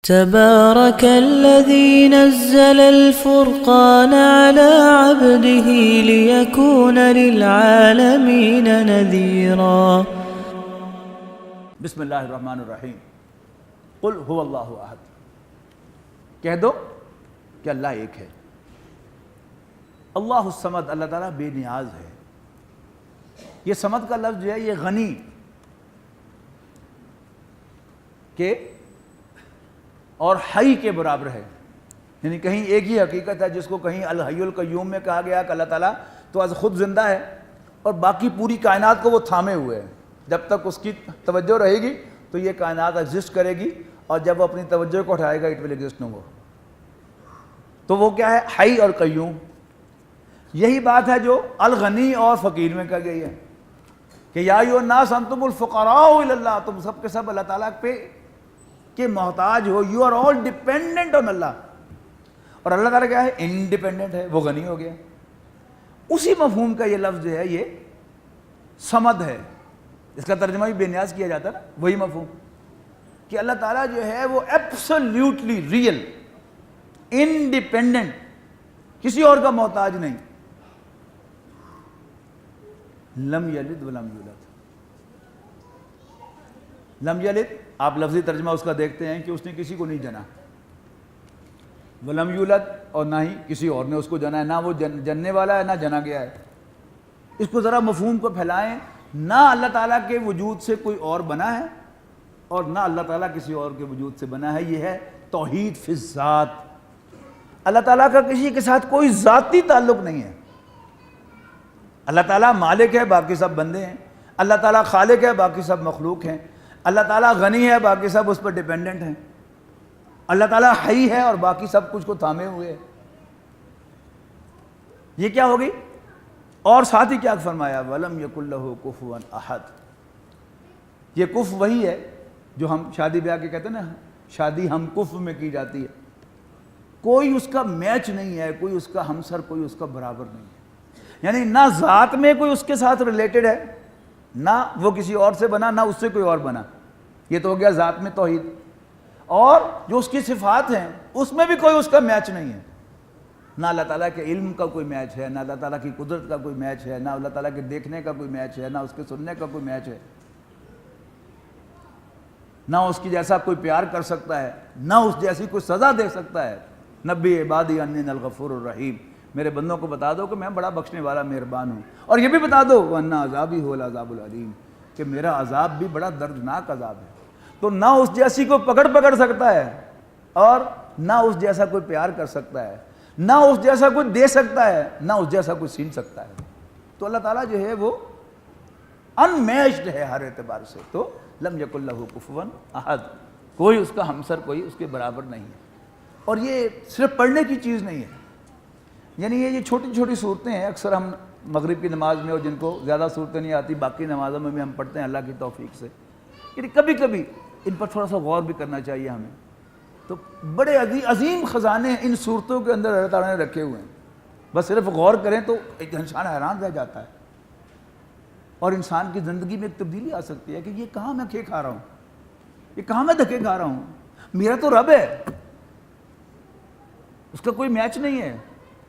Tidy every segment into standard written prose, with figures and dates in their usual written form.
تبارك الذي نزل الفرقان على عبده ليكون للعالمين نذيرا. بسم اللہ الرحمن الرحیم. قل هو اللہ احد. کہہ دو کہ اللہ ایک ہے. اللہ الصمد، اللہ تعالیٰ بے نیاز ہے. یہ صمد کا لفظ جو ہے یہ غنی کے اور حی کے برابر ہے. یعنی کہیں ایک ہی حقیقت ہے جس کو کہیں الحی القیوم میں کہا گیا کہ اللہ تعالیٰ تو از خود زندہ ہے اور باقی پوری کائنات کو وہ تھامے ہوئے ہیں. جب تک اس کی توجہ رہے گی تو یہ کائنات ایگزسٹ کرے گی، اور جب وہ اپنی توجہ کو اٹھائے گا اٹ ول ایگزسٹ نو مور. تو وہ کیا ہے؟ حی اور قیوم. یہی بات ہے جو الغنی اور فقیر میں کہی گئی ہے کہ یا ایھا الناس انتم الفقراء الی اللہ، تم سب کے سب اللہ تعالیٰ پہ کہ محتاج ہو. You are all dependent on Allah. اور اللہ تعالیٰ کیا ہے؟ انڈیپینڈنٹ ہے، وہ غنی ہو گیا. اسی مفہوم کا یہ لفظ جو ہے یہ صمد ہے. اس کا ترجمہ بھی بے نیاز کیا جاتا ہے نا، وہی مفہوم کہ اللہ تعالیٰ جو ہے وہ ایبسلیوٹلی ریئل، انڈیپینڈنٹ، کسی اور کا محتاج نہیں. لم یلد ولم یولد. لم یلد آپ لفظی ترجمہ اس کا دیکھتے ہیں کہ اس نے کسی کو نہیں جنا. ولم یولد، اور نہ ہی کسی اور نے اس کو جنا ہے. نہ وہ جننے والا ہے نہ جنا گیا ہے. اس کو ذرا مفہوم کو پھیلائیں. نہ اللہ تعالیٰ کے وجود سے کوئی اور بنا ہے اور نہ اللہ تعالیٰ کسی اور کے وجود سے بنا ہے. یہ ہے توحید فی الذات. اللہ تعالیٰ کا کسی کے ساتھ کوئی ذاتی تعلق نہیں ہے. اللہ تعالیٰ مالک ہے، باقی سب بندے ہیں. اللہ تعالیٰ خالق ہے، باقی سب مخلوق ہیں. اللہ تعالیٰ غنی ہے، باقی سب اس پر ڈیپینڈنٹ ہیں. اللہ تعالیٰ حی ہے اور باقی سب کچھ کو تھامے ہوئے ہیں. یہ کیا ہوگی؟ اور ساتھ ہی کیا فرمایا؟ وَلَمْ يَكُنْ لَهُ كُفُوًا أَحَدٌ. یہ کف وہی ہے جو ہم شادی بیاہ کے کہتے ہیں نا، شادی ہم کف میں کی جاتی ہے. کوئی اس کا میچ نہیں ہے، کوئی اس کا ہمسر، کوئی اس کا برابر نہیں ہے. یعنی نہ ذات میں کوئی اس کے ساتھ ریلیٹڈ ہے، نہ وہ کسی اور سے بنا، نہ اس سے کوئی اور بنا. یہ تو ہو گیا ذات میں توحید. اور جو اس کی صفات ہیں اس میں بھی کوئی اس کا میچ نہیں ہے. نہ اللہ تعالیٰ کے علم کا کوئی میچ ہے، نہ اللہ تعالیٰ کی قدرت کا کوئی میچ ہے، نہ اللہ تعالیٰ کے دیکھنے کا کوئی میچ ہے، نہ اس کے سننے کا کوئی میچ ہے. نہ اس کی جیسا کوئی پیار کر سکتا ہے، نہ اس جیسی کوئی سزا دے سکتا ہے. نبی عبادی انی انا الغفور الرحیم. میرے بندوں کو بتا دو کہ میں بڑا بخشنے والا مہربان ہوں. اور یہ بھی بتا دو وَأَنَّ عَذَابِي هُوَ الْعَذَابُ الْعَلِيمُ، کہ میرا عذاب بھی بڑا دردناک عذاب ہے. تو نہ اس جیسی کو پکڑ سکتا ہے، اور نہ اس جیسا کوئی پیار کر سکتا ہے، نہ اس جیسا کوئی دے سکتا ہے، نہ اس جیسا کوئی چھین سکتا ہے. تو اللہ تعالیٰ جو ہے وہ انمیچڈ ہے ہر اعتبار سے. تو لم یکن لہ کفوا احد، کوئی اس کا ہمسر، کوئی اس کے برابر نہیں ہے. اور یہ صرف پڑھنے کی چیز نہیں ہے. یعنی یہ چھوٹی چھوٹی صورتیں ہیں. اکثر ہم مغرب کی نماز میں، اور جن کو زیادہ صورتیں نہیں آتی باقی نمازوں میں بھی ہم پڑھتے ہیں اللہ کی توفیق سے. یعنی کبھی کبھی ان پر تھوڑا سا غور بھی کرنا چاہیے ہمیں. تو بڑے عظیم خزانے ان صورتوں کے اندر اللہ تعالیٰ نے رکھے ہوئے ہیں. بس صرف غور کریں تو ایک انسان حیران رہ جاتا ہے. اور انسان کی زندگی میں ایک تبدیلی آ سکتی ہے کہ یہ کہاں میں کھے کھا رہا ہوں، یہ کہاں میں دھکے کھا رہا ہوں. میرا تو رب ہے، اس کا کوئی میچ نہیں ہے،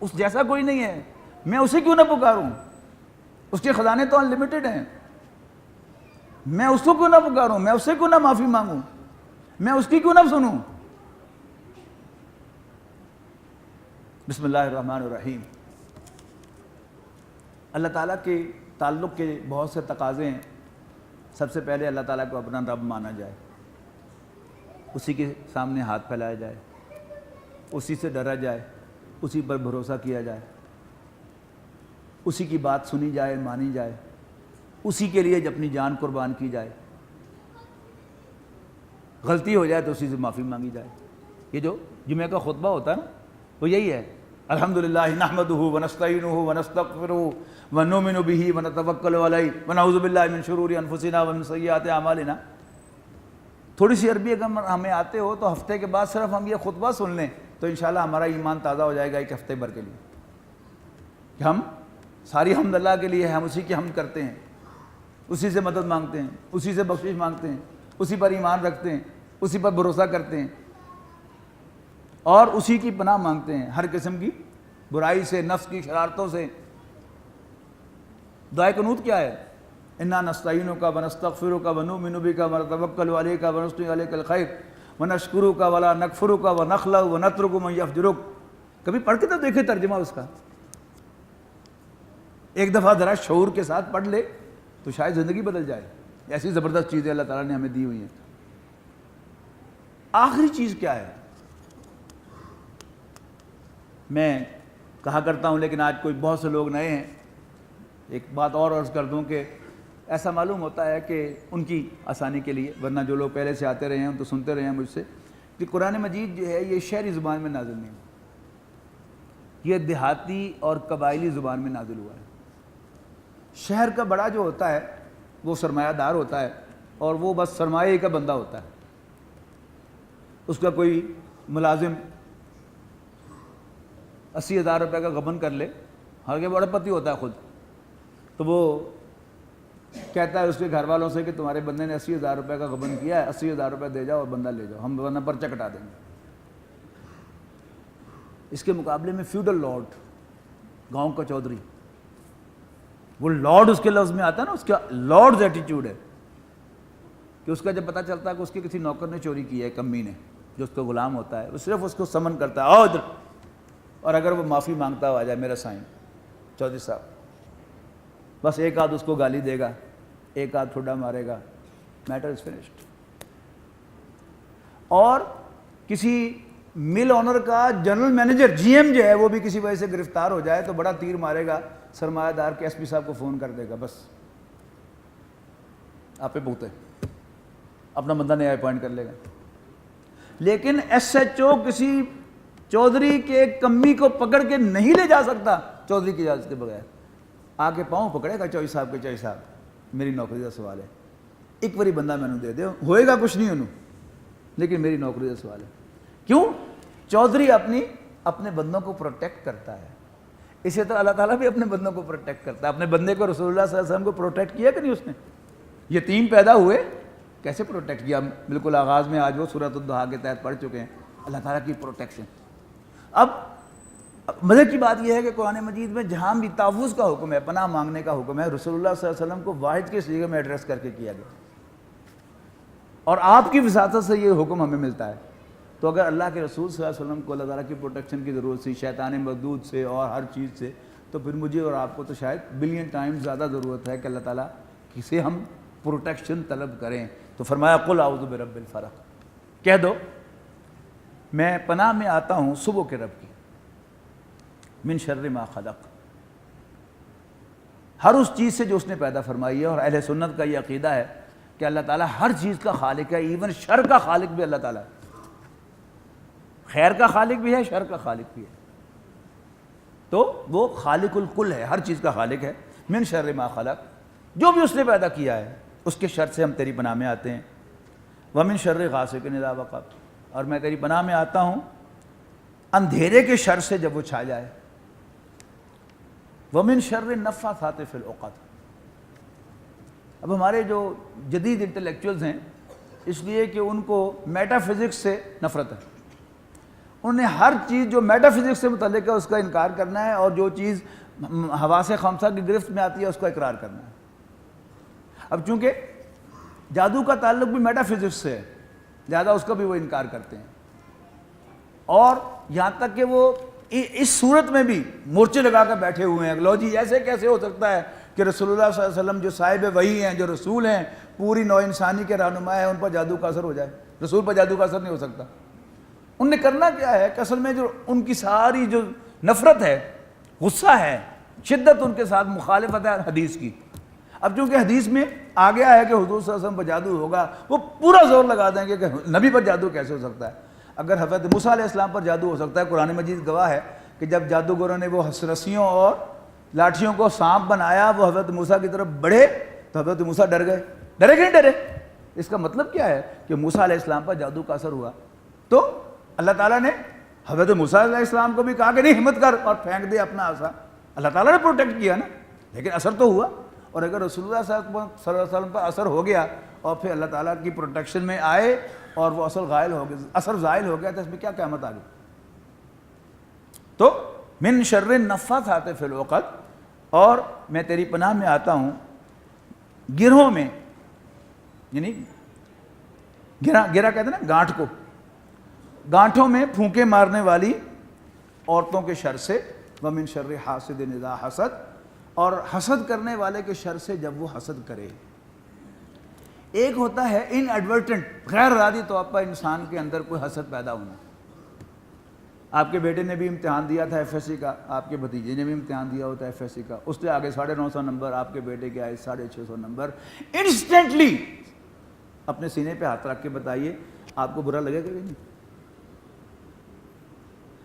اس جیسا کوئی نہیں ہے. میں اسے کیوں نہ پکاروں؟ اس کے خزانے تو انلمیٹڈ ہیں. میں اس کو کیوں نہ پکاروں؟ میں اس سے کیوں نہ معافی مانگوں؟ میں اس کی کیوں نہ سنوں؟ بسم اللہ الرحمن الرحیم. اللہ تعالیٰ کے تعلق کے بہت سے تقاضے ہیں. سب سے پہلے اللہ تعالیٰ کو اپنا رب مانا جائے، اسی کے سامنے ہاتھ پھیلایا جائے، اسی سے ڈرا جائے، اسی پر بھروسہ کیا جائے، اسی کی بات سنی جائے، مانی جائے، اسی کے لیے اپنی جان قربان کی جائے. غلطی ہو جائے تو اسی سے معافی مانگی جائے. یہ جو جمعہ کا خطبہ ہوتا ہے نا، وہ یہی ہے. الحمدللہ نحمدہ ونستعینہ ونستغفرہ ونؤمن بہ ونتوکل علیہ ونعوذ باللہ من شرور انفسنا ومن سیئات اعمالنا. تھوڑی سی عربی اگر ہمیں آتے ہو تو ہفتے کے بعد صرف ہم یہ خطبہ سن لیں تو انشاءاللہ ہمارا ایمان تازہ ہو جائے گا ایک ہفتے بھر کے لیے. کہ ہم ساری حمد اللہ کے لیے، ہم اسی کی حمد کرتے ہیں، اسی سے مدد مانگتے ہیں، اسی سے بخشش مانگتے ہیں، اسی پر ایمان رکھتے ہیں، اسی پر بھروسہ کرتے ہیں. اور اسی کی پناہ مانگتے ہیں ہر قسم کی برائی سے، نفس کی شرارتوں سے۔ دعائے قنوت کیا ہے؟ انا نستعینک ونستغفرک ونؤمن بک ونتوکل علیک ونثنی علیک الخیر ونشکرک ولا نکفرک ونخلع ونترک من یفجرک۔ کبھی پڑھ کے تو دیکھے ترجمہ اس کا، ایک دفعہ ذرا شعور کے ساتھ پڑھ لے تو شاید زندگی بدل جائے۔ ایسی زبردست چیزیں اللہ تعالیٰ نے ہمیں دی ہوئی ہیں۔ آخری چیز کیا ہے؟ میں کہا کرتا ہوں لیکن آج کوئی بہت سے لوگ نئے ہیں، ایک بات اور عرض کر دوں کہ ایسا معلوم ہوتا ہے کہ ان کی آسانی کے لیے، ورنہ جو لوگ پہلے سے آتے رہے ہیں تو سنتے رہے ہیں مجھ سے، کہ قرآن مجید جو ہے یہ شہری زبان میں نازل نہیں ہے، یہ دیہاتی اور قبائلی زبان میں نازل ہوا ہے۔ شہر کا بڑا جو ہوتا ہے وہ سرمایہ دار ہوتا ہے اور وہ بس سرمایہ کا بندہ ہوتا ہے، اس کا کوئی ملازم 80,000 روپے کا غبن کر لے، حالانکہ بڑا پتی ہوتا ہے خود، تو وہ کہتا ہے اس کے گھر والوں سے کہ تمہارے بندے نے 80,000 روپے کا غبن کیا ہے، 80,000 روپے دے جاؤ اور بندہ لے جاؤ، ہم ورنہ پرچہ کٹا دیں گے۔ اس کے مقابلے میں فیوڈل لارڈ، گاؤں کا چودھری، وہ لارڈ اس کے لفظ میں آتا ہے نا، اس کا لارڈز ایٹیٹیوڈ ہے کہ اس کا جب پتہ چلتا ہے کہ اس کے کسی نوکر نے چوری کی ہے، کمی نے، جو اس کا غلام ہوتا ہے، وہ صرف اس کو سمن کرتا ہے، آؤ ادھر، اور اگر وہ معافی مانگتا ہوا جائے، میرا سائن چودھری صاحب، بس ایک آدھ اس کو گالی دے گا، ایک آدھ ٹھڈا مارے گا، میٹر از فنشڈ۔ اور کسی مل آنر کا جنرل مینیجر، جی ایم جو ہے، وہ بھی کسی وجہ سے گرفتار ہو جائے تو بڑا تیر مارے گا سرمایہ دار کے ایس پی صاحب کو فون کر دے گا، بس آپ پہ بھوت ہے، اپنا بندہ نیا اپوائنٹ کر لے گا۔ لیکن ایس ایچ او کسی چودھری کے کمی کو پکڑ کے نہیں لے جا سکتا چودھری کی اجازت کے بغیر، آ کے پاؤں پکڑے گا چوئی صاحب کے، چوئی صاحب میری نوکری کا سوال ہے، ایک باری بندہ میں نے دے دے، ہوئے گا کچھ نہیں انہوں، لیکن میری نوکری کا سوال ہے۔ کیوں؟ چودھری اپنے بندوں کو پروٹیکٹ کرتا ہے، اسی طرح اللہ تعالیٰ بھی اپنے بندوں کو پروٹیکٹ کرتا ہے۔ اپنے بندے کو رسول اللہ صلی اللہ علیہ وسلم کو پروٹیکٹ کیا کہ نہیں اس نے؟ یتیم پیدا ہوئے، کیسے پروٹیکٹ کیا؟ بالکل آغاز میں آج وہ سورۃ الضحیٰ کے تحت پڑھ چکے ہیں، اللہ تعالیٰ کی پروٹیکشن۔ اب مزے کی بات یہ ہے کہ قرآن مجید میں جہاں بھی تحفظ کا حکم ہے، پناہ مانگنے کا حکم ہے، رسول اللہ صلی اللہ علیہ وسلم کو واحد کے صیغے میں ایڈریس کر کے کیا گیا، اور آپ کی وساطت سے یہ حکم ہمیں ملتا ہے۔ تو اگر اللہ کے رسول صلی اللہ علیہ وسلم کو اللہ تعالیٰ کی پروٹیکشن کی ضرورت تھی شیطان مردود سے اور ہر چیز سے، تو پھر مجھے اور آپ کو تو شاید بلین ٹائم زیادہ ضرورت ہے کہ اللہ تعالیٰ کسے ہم پروٹیکشن طلب کریں۔ تو فرمایا قل اعوذ برب الفلق، کہہ دو میں پناہ میں آتا ہوں صبح کے رب کی، من شر ما خلق، ہر اس چیز سے جو اس نے پیدا فرمائی ہے۔ اور اہل سنت کا یہ عقیدہ ہے کہ اللہ تعالیٰ ہر چیز کا خالق ہے، ایون شر کا خالق بھی اللہ تعالیٰ ہے، خیر کا خالق بھی ہے، شر کا خالق بھی ہے، تو وہ خالق الکل ہے، ہر چیز کا خالق ہے۔ من شر ما خلق، جو بھی اس نے پیدا کیا ہے اس کے شر سے ہم تیری پناہ میں آتے ہیں۔ ومن شر غاسق اذا وقب، اور میں تیری پناہ میں آتا ہوں اندھیرے کے شر سے جب وہ چھا جائے۔ ومن شر النفاثات فی العقد، اب ہمارے جو جدید انٹلیکچوئلز ہیں، اس لیے کہ ان کو میٹا فزکس سے نفرت ہے، انہوں نے ہر چیز جو میٹا فزکس سے متعلق ہے اس کا انکار کرنا ہے، اور جو چیز حواس خمسہ کی گرفت میں آتی ہے اس کا اقرار کرنا ہے۔ اب چونکہ جادو کا تعلق بھی میٹا فزکس سے ہے، لہٰذا اس کا بھی وہ انکار کرتے ہیں، اور یہاں تک کہ وہ اس صورت میں بھی مورچے لگا کر بیٹھے ہوئے ہیں، لو جی ایسے کیسے ہو سکتا ہے کہ رسول اللہ صلی اللہ علیہ وسلم جو صاحب وحی ہیں، جو رسول ہیں، پوری نوع انسانی کے رہنما ہیں، ان پر جادو کا اثر ہو جائے؟ رسول پر جادو کا اثر نہیں ہو سکتا۔ ان نے کرنا کیا ہے کہ اصل میں جو ان کی ساری جو نفرت ہے، غصہ ہے، شدت ان کے ساتھ مخالفت ہے حدیث کی۔ اب چونکہ حدیث میں آ گیا ہے کہ حضور صلی اللہ علیہ وسلم پر جادو ہوگا، وہ پورا زور لگا دیں گے کہ نبی پر جادو کیسے ہو سکتا ہے۔ اگر حضرت موسیٰ علیہ السلام پر جادو ہو سکتا ہے، قرآن مجید گواہ ہے کہ جب جادوگروں نے وہ رسیوں اور لاٹھیوں کو سانپ بنایا، وہ حضرت موسیٰ کی طرف بڑھے تو حضرت موسیٰ ڈر گئے۔ ڈرے کہ نہیں ڈرے؟ اس کا مطلب کیا ہے کہ موسیٰ علیہ السلام پر جادو کا اثر ہوا، تو اللہ تعالیٰ نے حضرت موسیٰ علیہ السلام کو بھی کہا کہ نہیں، ہمت کر اور پھینک دے اپنا عصا۔ اللہ تعالیٰ نے پروٹیکٹ کیا نا، لیکن اثر تو ہوا۔ اور اگر رسول اللہ صلی اللہ علیہ وسلم پر اثر ہو گیا اور پھر اللہ تعالیٰ کی پروٹیکشن میں آئے اور وہ اثر زائل ہو گیا تو اس میں کیا قیامت آ گئی؟ تو من شر النفاثات فی العقد، اور میں تیری پناہ میں آتا ہوں گرہوں میں، یعنی گرہ کہتے ہیں نا گانٹھ کو، گانٹھوں میں پھونکے مارنے والی عورتوں کے شر سے، ومن شر حاسد اذا حسد، اور حسد کرنے والے کے شر سے جب وہ حسد کرے۔ ایک ہوتا ہے ان ایڈورٹنٹ، غیر ارادی طور پر انسان کے اندر کوئی حسد پیدا ہونا۔ آپ کے بیٹے نے بھی امتحان دیا تھا ایف ایس سی کا، آپ کے بھتیجے نے بھی امتحان دیا ہوتا ہے ایف ایس سی کا، اس سے آگے 950 نمبر، آپ کے بیٹے کے آئے 650 نمبر، انسٹنٹلی اپنے سینے پہ ہاتھ رکھ کے بتائیے آپ کو برا لگے گا کہ نہیں؟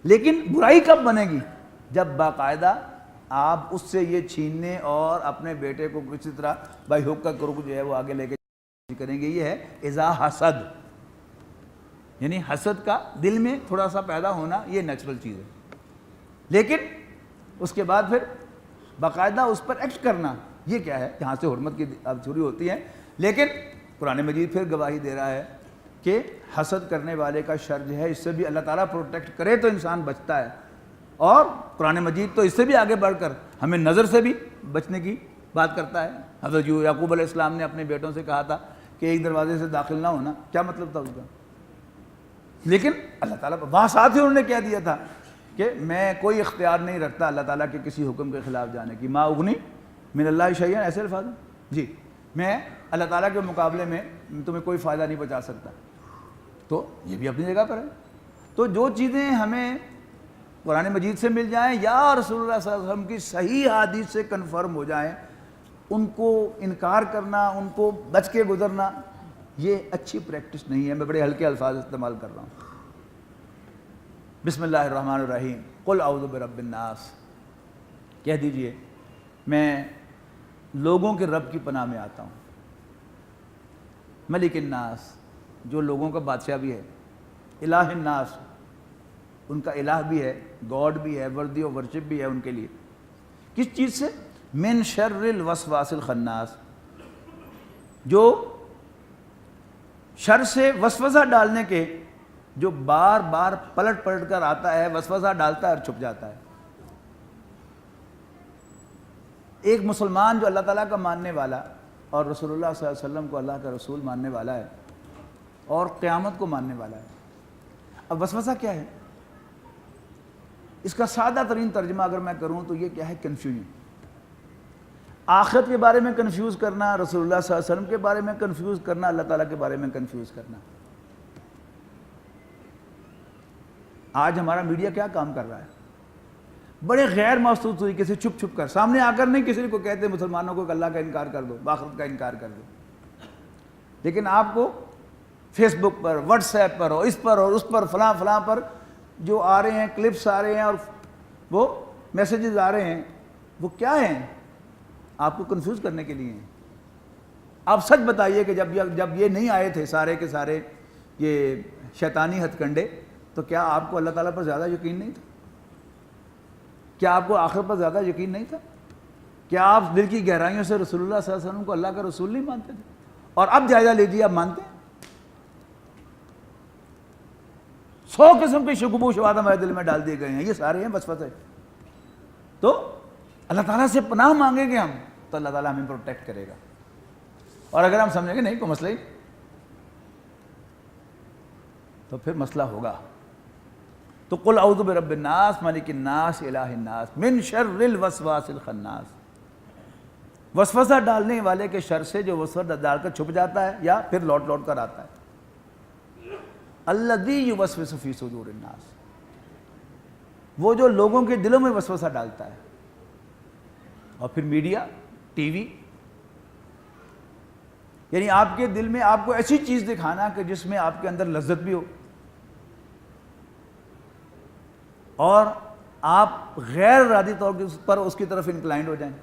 لیکن برائی کب بنے گی؟ جب باقاعدہ آپ اس سے یہ چھیننے اور اپنے بیٹے کو کسی طرح بائی حق کا کرو جو ہے وہ آگے لے کے کریں گے۔ یہ ہے اذا حسد، یعنی حسد کا دل میں تھوڑا سا پیدا ہونا، یہ نیچرل چیز ہے، لیکن اس کے بعد پھر باقاعدہ اس پر ایکٹ کرنا، یہ کیا ہے؟ یہاں سے حرمت کی چوری ہوتی ہے۔ لیکن قرآن مجید پھر گواہی دے رہا ہے کہ حسد کرنے والے کا شر جو ہے، اس سے بھی اللہ تعالیٰ پروٹیکٹ کرے تو انسان بچتا ہے، اور قرآن مجید تو اس سے بھی آگے بڑھ کر ہمیں نظر سے بھی بچنے کی بات کرتا ہے۔ حضرت یعقوب علیہ السلام نے اپنے بیٹوں سے کہا تھا کہ ایک دروازے سے داخل نہ ہونا، کیا مطلب تھا اس کا؟ لیکن اللہ تعالیٰ وہاں ساتھ ہی انہوں نے کہہ دیا تھا کہ میں کوئی اختیار نہیں رکھتا اللہ تعالیٰ کے کسی حکم کے خلاف جانے کی، ما اغنی من اللہ شیئا، ایسے الفاظ ہیں جی، میں اللہ تعالیٰ کے مقابلے میں تمہیں کوئی فائدہ نہیں پہنچا سکتا۔ تو یہ بھی اپنی جگہ پر ہے۔ تو جو چیزیں ہمیں قرآن مجید سے مل جائیں یا رسول اللہ صلی اللہ علیہ وسلم کی صحیح حدیث سے کنفرم ہو جائیں، ان کو انکار کرنا، ان کو بچ کے گزرنا، یہ اچھی پریکٹس نہیں ہے۔ میں بڑے ہلکے الفاظ استعمال کر رہا ہوں۔ بسم اللہ الرحمن الرحیم، قل اعوذ برب الناس، کہہ دیجئے میں لوگوں کے رب کی پناہ میں آتا ہوں، ملک الناس، جو لوگوں کا بادشاہ بھی ہے، الہ الناس، ان کا الہ بھی ہے، گاڈ بھی ہے، وردی و ورشپ بھی ہے ان کے لیے۔ کس چیز سے؟ من شر الوسواس الخناس، جو شر سے وسوسہ ڈالنے کے، جو بار بار پلٹ پلٹ کر آتا ہے، وسوسہ ڈالتا ہے اور چھپ جاتا ہے۔ ایک مسلمان جو اللہ تعالیٰ کا ماننے والا اور رسول اللہ صلی اللہ علیہ وسلم کو اللہ کا رسول ماننے والا ہے اور قیامت کو ماننے والا ہے، اب وسوسہ کیا ہے؟ اس کا سادہ ترین ترجمہ اگر میں کروں تو یہ کیا ہے؟ کنفیوژن۔ آخرت کے بارے میں کنفیوز کرنا، رسول اللہ صلی اللہ علیہ وسلم کے بارے میں کنفیوز کرنا، اللہ تعالیٰ کے بارے میں کنفیوز کرنا۔ آج ہمارا میڈیا کیا کام کر رہا ہے؟ بڑے غیر محسوس طریقے سے چھپ چھپ کر، سامنے آ کر نہیں کسی کو کہتے مسلمانوں کو کہ اللہ کا انکار کر دو، آخرت کا انکار کر دو، لیکن آپ کو فیس بک پر، واٹس ایپ پر اور اس پر اور اس پر فلاں فلاں پر جو آ رہے ہیں، کلپس آ رہے ہیں اور وہ میسیجز آ رہے ہیں، وہ کیا ہیں؟ آپ کو کنفیوز کرنے کے لیے ہیں۔ آپ سچ بتائیے کہ جب یہ نہیں آئے تھے سارے کے سارے یہ شیطانی ہتھ کنڈے، تو کیا آپ کو اللہ تعالیٰ پر زیادہ یقین نہیں تھا؟ کیا آپ کو آخرت پر زیادہ یقین نہیں تھا؟ کیا آپ دل کی گہرائیوں سے رسول اللہ صلی اللہ علیہ وسلم کو اللہ کا رسول نہیں مانتے تھے؟ اور اب جائزہ لیجیے، آپ مانتے ہیں؟ 100 قسم کے شکوک و شبہات ہمارے دل میں ڈال دیے گئے ہیں، یہ سارے ہیں وسوسے۔ تو اللہ تعالیٰ سے پناہ مانگیں گے ہم تو اللہ تعالیٰ ہمیں پروٹیکٹ کرے گا، اور اگر ہم سمجھیں گے نہیں کوئی مسئلہ ہی تو پھر مسئلہ ہوگا۔ تو قل اعوذ برب الناس، ملک الناس، الہ الناس، من شر الوسواس الخناس، وسوسہ ڈالنے والے کے شر سے جو وسوسہ ڈال کر چھپ جاتا ہے یا پھر لوٹ لوٹ کر آتا ہے۔ الذی یوسوس فی صدور الناس، وہ جو لوگوں کے دلوں میں وسوسہ ڈالتا ہے۔ اور پھر میڈیا، ٹی وی، یعنی آپ کے دل میں آپ کو ایسی چیز دکھانا کہ جس میں آپ کے اندر لذت بھی ہو اور آپ غیر ارادی طور پر اس کی طرف انکلائنڈ ہو جائیں،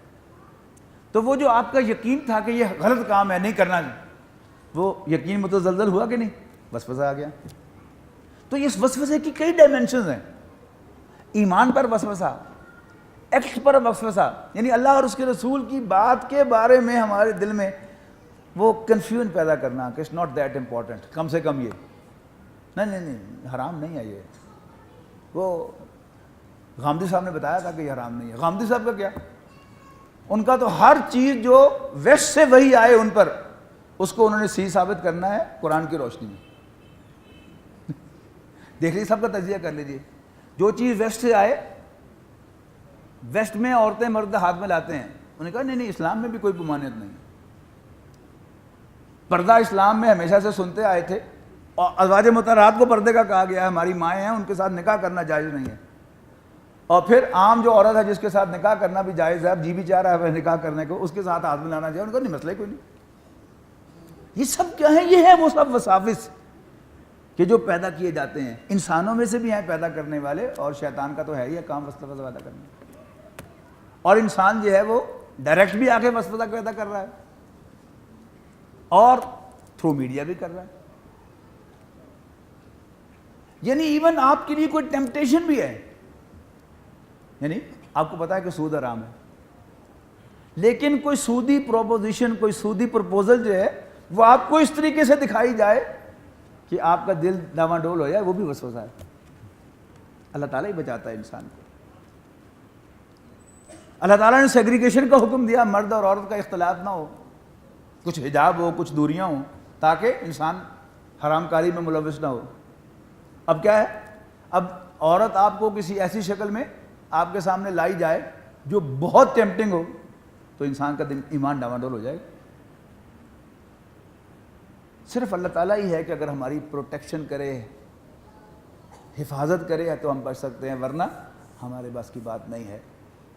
تو وہ جو آپ کا یقین تھا کہ یہ غلط کام ہے نہیں کرنا، وہ یقین متزلزل ہوا کہ نہیں؟ وسوسہ آ گیا۔ تو اس وسوسے کی کئی ڈائمینشنز ہیں۔ ایمان پر وسوسہ، ایکٹ پر وسوسہ، یعنی اللہ اور اس کے رسول کی بات کے بارے میں ہمارے دل میں وہ کنفیوژن پیدا کرنا کہ اٹس ناٹ دیٹ امپورٹنٹ، کم سے کم یہ نہیں حرام نہیں ہے، یہ وہ غامدی صاحب نے بتایا تھا کہ یہ حرام نہیں ہے. غامدی صاحب کا کیا, ان کا تو ہر چیز جو ویسٹ سے وہی آئے ان پر, اس کو انہوں نے صحیح ثابت کرنا ہے قرآن کی روشنی میں. دیکھ لیجیے, سب کا تجزیہ کر لیجیے. جو چیز ویسٹ سے آئے, ویسٹ میں عورتیں مرد ہاتھ میں لاتے ہیں, انہوں نے کہا نہیں اسلام میں بھی کوئی ممانعت نہیں. پردہ اسلام میں ہمیشہ سے سنتے آئے تھے, اور ازواج مطہرات کو پردے کا کہا گیا ہے, ہماری مائیں ہیں, ان کے ساتھ نکاح کرنا جائز نہیں ہے. اور پھر عام جو عورت ہے جس کے ساتھ نکاح کرنا بھی جائز ہے, اب جی بھی چاہ رہا ہے نکاح کرنے کو, اس کے ساتھ ہاتھ ملانا چاہیے. ان کو نہیں, مسئلہ کوئی نہیں. یہ سب کیا ہے, یہ ہے وہ سب وساوس کہ جو پیدا کیے جاتے ہیں. انسانوں میں سے بھی ہیں پیدا کرنے والے, اور شیطان کا تو ہے ہی کام وسوسہ پیدا کرنا. اور انسان جو ہے وہ ڈائریکٹ بھی آگے وسوسہ پیدا کر رہا ہے, اور تھرو میڈیا بھی کر رہا ہے. یعنی ایون آپ کے لیے کوئی ٹیمپٹیشن بھی ہے, یعنی آپ کو پتا ہے کہ سود حرام ہے, لیکن کوئی سودی پروپوزیشن, کوئی سودی پرپوزل جو ہے وہ آپ کو اس طریقے سے دکھائی جائے کہ آپ کا دل ڈاواڈول ہو جائے, وہ بھی وسوسہ ہے. اللہ تعالیٰ ہی بچاتا ہے انسان کو. اللہ تعالیٰ نے سیگریگیشن کا حکم دیا, مرد اور عورت کا اختلاط نہ ہو, کچھ حجاب ہو, کچھ دوریاں ہوں, تاکہ انسان حرام کاری میں ملوث نہ ہو. اب کیا ہے, اب عورت آپ کو کسی ایسی شکل میں آپ کے سامنے لائی جائے جو بہت ٹیمپٹنگ ہو, تو انسان کا دل ایمان ڈاواڈول ہو جائے. صرف اللہ تعالیٰ ہی ہے کہ اگر ہماری پروٹیکشن کرے, حفاظت کرے, تو ہم بچ سکتے ہیں, ورنہ ہمارے بس کی بات نہیں ہے.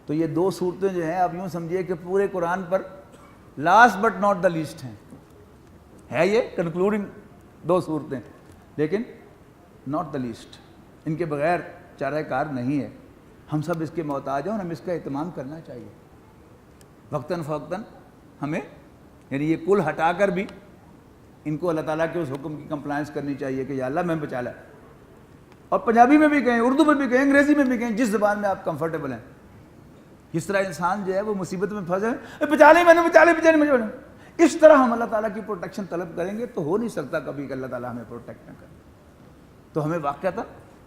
تو یہ دو صورتیں جو ہیں, آپ یوں سمجھیے کہ پورے قرآن پر last but not the least ہیں. ہے یہ کنکلوڈنگ دو صورتیں, لیکن ناٹ دا لیسٹ. ان کے بغیر چارہ کار نہیں ہے. ہم سب اس کے محتاج ہیں, اور ہمیں اس کا اہتمام کرنا چاہیے وقتاً فوقتاً. ہمیں یعنی یہ کل ہٹا کر بھی ان کو اللہ تعالیٰ کے اس حکم کی کمپلائنس کرنی چاہیے کہ یا اللہ میں بچا لا. اور پنجابی میں بھی کہیں, اردو میں بھی کہیں, انگریزی میں بھی کہیں, جس زبان میں آپ کمفرٹیبل ہیں. جس طرح انسان جو ہے وہ مصیبت میں پھنس جائے, بچا لیں میں نے, بچا لیں, بچا لیں مجھے, اس طرح ہم اللہ تعالیٰ کی پروٹیکشن طلب کریں گے تو ہو نہیں سکتا کبھی کہ اللہ تعالیٰ ہمیں پروٹیکٹ نہ کرے. تو ہمیں واقعتاً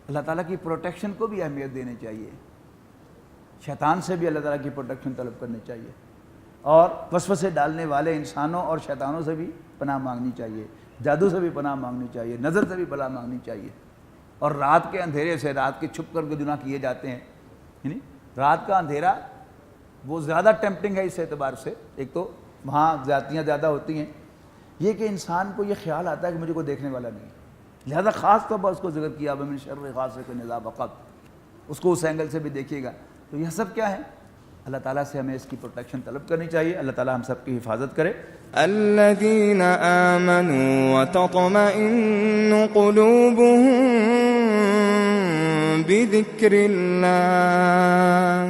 اللہ تعالیٰ کی پروٹیکشن کو بھی اہمیت دینی چاہیے. شیطان سے بھی اللہ تعالیٰ کی پروٹیکشن طلب کرنی چاہیے, اور وسوسے ڈالنے والے انسانوں اور شیطانوں سے بھی پناہ مانگنی چاہیے, جادو سے بھی پناہ مانگنی چاہیے, نظر سے بھی پناہ مانگنی چاہیے. اور رات کے اندھیرے سے, رات کے چھپ کر کے گناہ کیے جاتے ہیں, یعنی رات کا اندھیرا وہ زیادہ ٹیمپٹنگ ہے اس اعتبار سے. ایک تو وہاں زیادتیاں زیادہ ہوتی ہیں, یہ کہ انسان کو یہ خیال آتا ہے کہ مجھے کوئی دیکھنے والا نہیں, لہذا خاص طور پر اس کو ذکر کیا وَمِن شَرِّ غاسق اذا وقب, اس کو اس اینگل سے بھی دیکھیے گا. تو یہ سب کیا ہے, اللہ تعالیٰ سے ہمیں اس کی پروٹیکشن طلب کرنی چاہیے. اللہ تعالیٰ ہم سب کی حفاظت کرے. الذين آمنوا وتطمئن قلوبهم بذكر الله